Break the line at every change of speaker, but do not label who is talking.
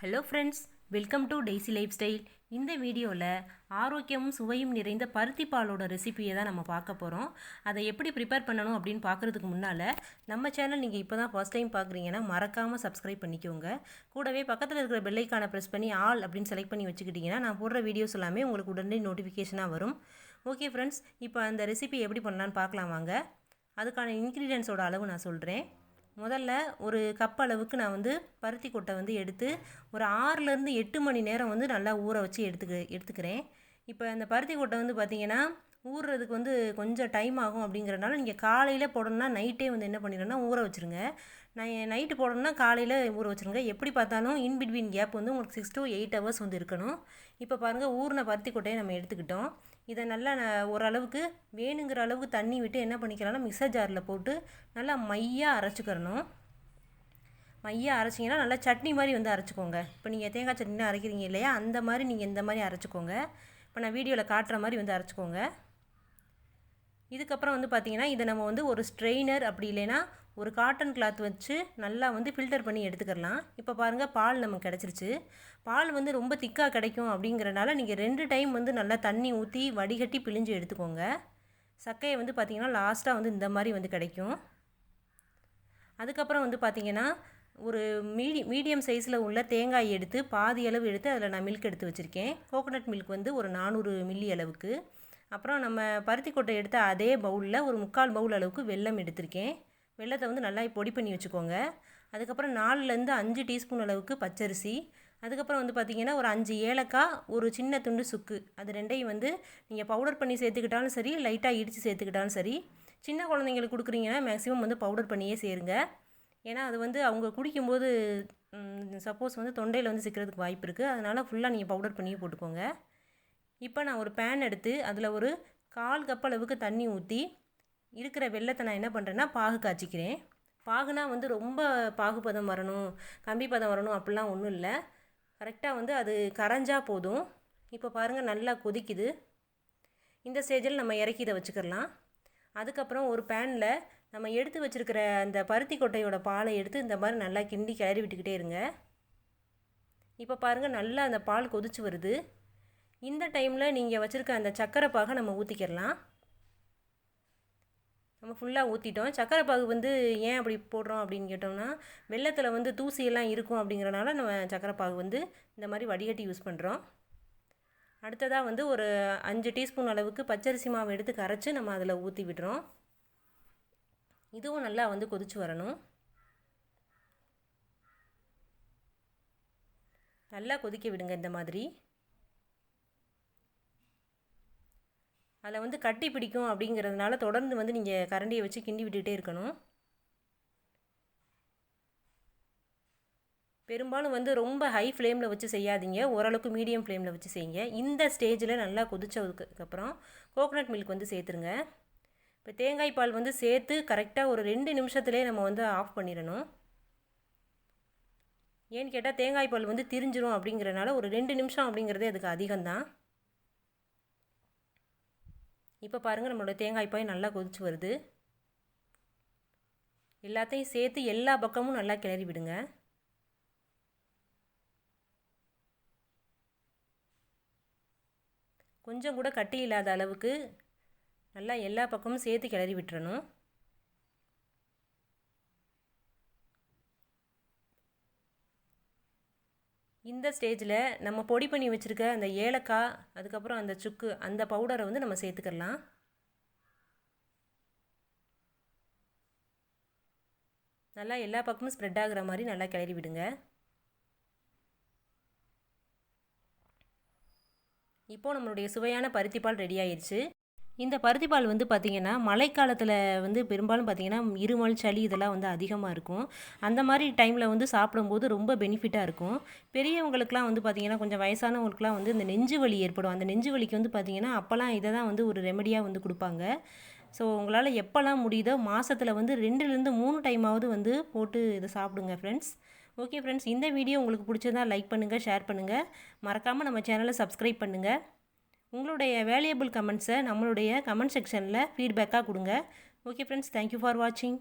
Hello friends, welcome to daisy life style. இந்த வீடியோவில் ஆரோக்கியமும் சுவையும் நிறைந்த பருத்தி பாலோட ரெசிபியை தான் நம்ம பார்க்க போகிறோம். அதை எப்படி ப்ரிப்பேர் பண்ணணும் அப்படின்னு பார்க்குறதுக்கு முன்னால் நம்ம சேனல் நீங்கள் இப்போ தான் ஃபர்ஸ்ட் டைம் பார்க்குறீங்கன்னா மறக்காமல் சப்ஸ்கிரைப் பண்ணிக்கோங்க. கூடவே பக்கத்தில் இருக்கிற பெல்லைக்கான ப்ரெஸ் பண்ணி ஆல் அப்படின்னு செலக்ட் பண்ணி வச்சுக்கிட்டிங்கன்னா நான் போடுற வீடியோஸ் எல்லாமே உங்களுக்கு உடனே நோட்டிஃபிகேஷனாக வரும். ஓகே ஃப்ரெண்ட்ஸ், இப்போ அந்த ரெசிபி எப்படி பண்ணலான்னு பார்க்கலாம் வாங்க. அதுக்கான இன்க்ரீடியன்ஸோட அளவு நான் சொல்கிறேன். முதல்ல ஒரு கப் அளவுக்கு நான் பருத்தி கொட்டை எடுத்து ஒரு 6லேருந்து 8 மணி நேரம் நல்லா ஊற வச்சு எடுத்துக்கிறேன். இப்போ அந்த பருத்தி கொட்டை பார்த்திங்கன்னா ஊறுறதுக்கு கொஞ்சம் டைம் ஆகும். அப்படிங்கிறனால நீங்கள் காலையில் போடணுன்னா நைட்டே என்ன பண்ணிடுன்னா ஊற வச்சுருங்க. நான் நைட்டு போடணுன்னா காலையில் ஊற வச்சுருங்க. எப்படி பார்த்தாலும் இன்பிட்வீன் கேப் உங்களுக்கு 6 to 8 ஹவர்ஸ் இருக்கணும். இப்போ பாருங்கள், ஊறின பருத்தி கொட்டையை நம்ம எடுத்துக்கிட்டோம். இதை நல்லா ஓரளவுக்கு வேணுங்கிற அளவுக்கு தண்ணி விட்டு என்ன பண்ணிக்கலாம்னா மிக்சர் ஜாரில் போட்டு நல்லா மையாக அரைச்சிக்கிறணும். மையாக அரைச்சிங்கன்னா நல்லா சட்னி மாதிரி அரைச்சிக்கோங்க. இப்போ நீங்கள் தேங்காய் சட்னினா அரைக்கிறீங்க இல்லையா, அந்த மாதிரி நீங்கள் இந்த மாதிரி அரைச்சிக்கோங்க. இப்போ நான் வீடியோவில் காட்டுற மாதிரி அரைச்சிக்கோங்க. இதுக்கப்புறம் பார்த்திங்கன்னா இதை நம்ம ஒரு ஸ்ட்ரெயினர் அப்படி இல்லைன்னா ஒரு காட்டன் கிளாத் வச்சு நல்லா ஃபில்டர் பண்ணி எடுத்துக்கலாம். இப்போ பாருங்கள், பால் நமக்கு கிடச்சிருச்சு. பால் ரொம்ப திக்காக கிடைக்கும். அப்படிங்கிறனால நீங்கள் 2 டைம் நல்லா தண்ணி ஊற்றி வடிகட்டி பிழிஞ்சு எடுத்துக்கோங்க. சக்கையை பார்த்திங்கன்னா லாஸ்ட்டாக இந்த மாதிரி கிடைக்கும். அதுக்கப்புறம் பார்த்திங்கன்னா ஒரு மீடியம் சைஸில் உள்ள தேங்காய் எடுத்து பாதி அளவு எடுத்து அதில் நான் மில்க் எடுத்து வச்சுருக்கேன். கோகோனட் மில்க் ஒரு 400 மில்லி அளவுக்கு. அப்புறம் நம்ம பருத்தி கொட்டை எடுத்த அதே பவுலில் ஒரு 3/4 பவுல் அளவுக்கு வெல்லம் எடுத்திருக்கேன். வெல்லத்தை நல்லா பொடி பண்ணி வச்சுக்கோங்க. அதுக்கப்புறம் 4லேருந்து 5 டீஸ்பூன் அளவுக்கு பச்சரிசி. அதுக்கப்புறம் பார்த்திங்கன்னா ஒரு 5 ஏலக்காய், ஒரு சின்ன துண்டு சுக்கு. அது ரெண்டையும் நீங்கள் பவுடர் பண்ணி சேர்த்துக்கிட்டாலும் சரி, லைட்டாக இடித்து சேர்த்துக்கிட்டாலும் சரி. சின்ன குழந்தைங்களுக்கு கொடுக்குறீங்கன்னா மேக்ஸிமம் பவுடர் பண்ணியே சேருங்க. ஏன்னா அது அவங்க குடிக்கும்போது சப்போஸ் தொண்டையில் சிக்கிறதுக்கு வாய்ப்பு இருக்குது. அதனால் ஃபுல்லாக நீங்கள் பவுடர் பண்ணியே போட்டுக்கோங்க. இப்போ நான் ஒரு பேன் எடுத்து அதில் ஒரு 1/4 கப் அளவுக்கு தண்ணி ஊற்றி இருக்கிற வெல்லத்தை நான் என்ன பண்ணுறேன்னா பாகு காய்ச்சிக்கிறேன். பாகுனா ரொம்ப பாகுபதம் வரணும், கம்பி பதம் வரணும் அப்படிலாம் ஒன்றும் இல்லை. கரெக்டாக அது கரைஞ்சா போதும். இப்போ பாருங்கள், நல்லா கொதிக்குது. இந்த ஸ்டேஜில் நம்ம இறக்கி இதை வச்சுக்கலாம். அதுக்கப்புறம் ஒரு பேனில் நம்ம எடுத்து வச்சுருக்கிற அந்த பருத்தி கொட்டையோட பாலை எடுத்து இந்த மாதிரி நல்லா கிண்டி கிளறி விட்டுக்கிட்டே இருங்க. இப்போ பாருங்கள், நல்லா அந்த பால் கொதிச்சு வருது. இந்த டைமில் நீங்கள் வச்சுருக்க அந்த சர்க்கரை பாகை நம்ம ஊற்றிக்கிடலாம். நம்ம ஃபுல்லாக ஊற்றிட்டோம். சர்க்கரை பாகு ஏன் அப்படி போடுறோம் அப்படின்னு கேட்டோம்னா, வெல்லத்தில் தூசியெல்லாம் இருக்கும். அப்படிங்கிறனால நம்ம சர்க்கரை பாகு இந்த மாதிரி வடிகட்டி யூஸ் பண்ணுறோம். அடுத்ததாக ஒரு 5 டீஸ்பூன் அளவுக்கு பச்சரிசி மாவு எடுத்து கரைச்சி நம்ம அதில் ஊற்றி விடுறோம். இதுவும் நல்லா கொதிச்சு வரணும். நல்லா கொதிக்க விடுங்க. இந்த மாதிரி அதில் கட்டி பிடிக்கும். அப்படிங்கிறதுனால தொடர்ந்து நீங்கள் கரண்டியை வச்சு கிண்டி விட்டுகிட்டே இருக்கணும். பெரும்பாலும் ரொம்ப ஹை ஃப்ளேமில் வச்சு செய்யாதீங்க. ஓரளவுக்கு மீடியம் ஃப்ளேமில் வச்சு செய்யுங்க. இந்த ஸ்டேஜில் நல்லா கொதிச்சதுக்கப்புறம் கோகோனட் மில்க் சேர்த்துருங்க. இப்போ தேங்காய் பால் சேர்த்து கரெக்டாக ஒரு 2 நிமிஷத்துலேயே நம்ம ஆஃப் பண்ணிடணும். ஏன்னு கேட்டால் தேங்காய் பால் திரிஞ்சிரும். அப்படிங்கிறனால ஒரு 2 நிமிஷம் அப்படிங்கிறதே அதுக்கு அதிகம்தான். இப்போ பாருங்கள், நம்மளோட தேங்காய் பால் நல்லா கொதிச்சு வருது. எல்லாத்தையும் சேர்த்து எல்லா பக்கமும் நல்லா கிளறி விடுங்க. கொஞ்சம் கூட கட்டி இல்லாத அளவுக்கு நல்லா எல்லா பக்கமும் சேர்த்து கிளறி விட்டுறணும். இந்த ஸ்டேஜில் நம்ம பொடி பண்ணி வச்சுருக்க அந்த ஏலக்காய், அதுக்கப்புறம் அந்த சுக்கு, அந்த பவுடரை நம்ம சேர்த்துக்கலாம். நல்லா எல்லா பக்கமும் ஸ்ப்ரெட் ஆகுற மாதிரி நல்லா கிளறி விடுங்க. இப்போது நம்மளுடைய சுவையான பருத்தி பால் ரெடி ஆயிடுச்சு. இந்த பருத்தி பால் பார்த்திங்கன்னா மழைக்காலத்தில் பெரும்பாலும் பார்த்திங்கன்னா இருமல், சளி இதெல்லாம் அதிகமாக இருக்கும். அந்த மாதிரி டைமில் சாப்பிடும்போது ரொம்ப பெனிஃபிட்டாக இருக்கும். பெரியவங்களுக்குலாம் பார்த்திங்கன்னா கொஞ்சம் வயசானவங்களுக்குலாம் இந்த நெஞ்சு வலி ஏற்படும். அந்த நெஞ்சு வலிக்கு பார்த்திங்கன்னா அப்போல்லாம் இதை தான் ஒரு ரெமெடியாக கொடுப்பாங்க. ஸோ உங்களால் எப்போல்லாம் முடியுதோ மாதத்தில் 2லேருந்து 3 டைமாவது போட்டு இதை சாப்பிடுங்க ஃப்ரெண்ட்ஸ். ஓகே ஃப்ரெண்ட்ஸ், இந்த வீடியோ உங்களுக்கு பிடிச்சதா லைக் பண்ணுங்கள், ஷேர் பண்ணுங்கள். மறக்காமல் நம்ம சேனலை சப்ஸ்கிரைப் பண்ணுங்கள். உங்களுடைய வேல்யூபிள் கமெண்ட்ஸை நம்மளுடைய கமெண்ட் செக்ஷனில் ஃபீட்பேக்காக கொடுங்க. ஓகே ஃப்ரெண்ட்ஸ், தேங்க்யூ ஃபார் வாட்சிங்.